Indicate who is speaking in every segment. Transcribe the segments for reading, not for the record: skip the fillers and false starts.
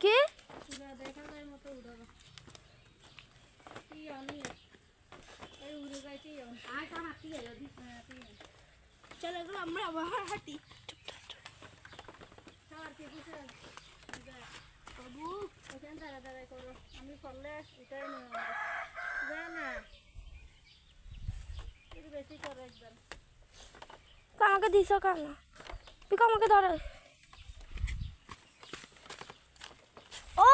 Speaker 1: কি চলো এগুলো আমরা আবার হাঁটি বাবু এখানে দাঁড়ায় করো আমি করলে এটাই না না বেশি করো একবার আমাকে দিছ কেন তুই আমাকে ধরে ও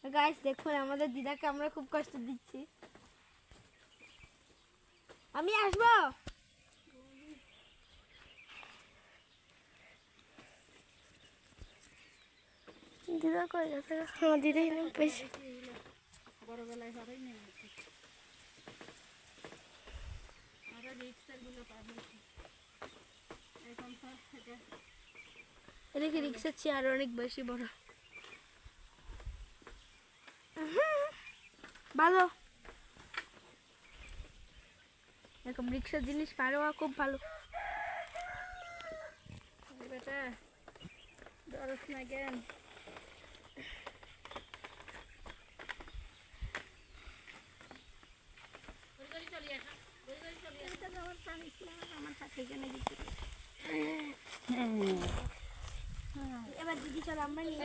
Speaker 1: গাইস দেখুন আমাদের দিদাকে আমরা খুব কষ্ট দিচ্ছি আমি আসবো দিদা কই গেছে আমার দিদাই না বেশি বড়বেলায় সবাই নেমেছে আর রিক্সার গুলো পাবে এখন এটা রিক্সার চেয়ার অনেক বেশি বড় ভালো এরকম রিক্সার জিনিস কারো খুব ভালো বেটা দরস না জ্ঞান এবার দিদি চলো আমরা নিয়ে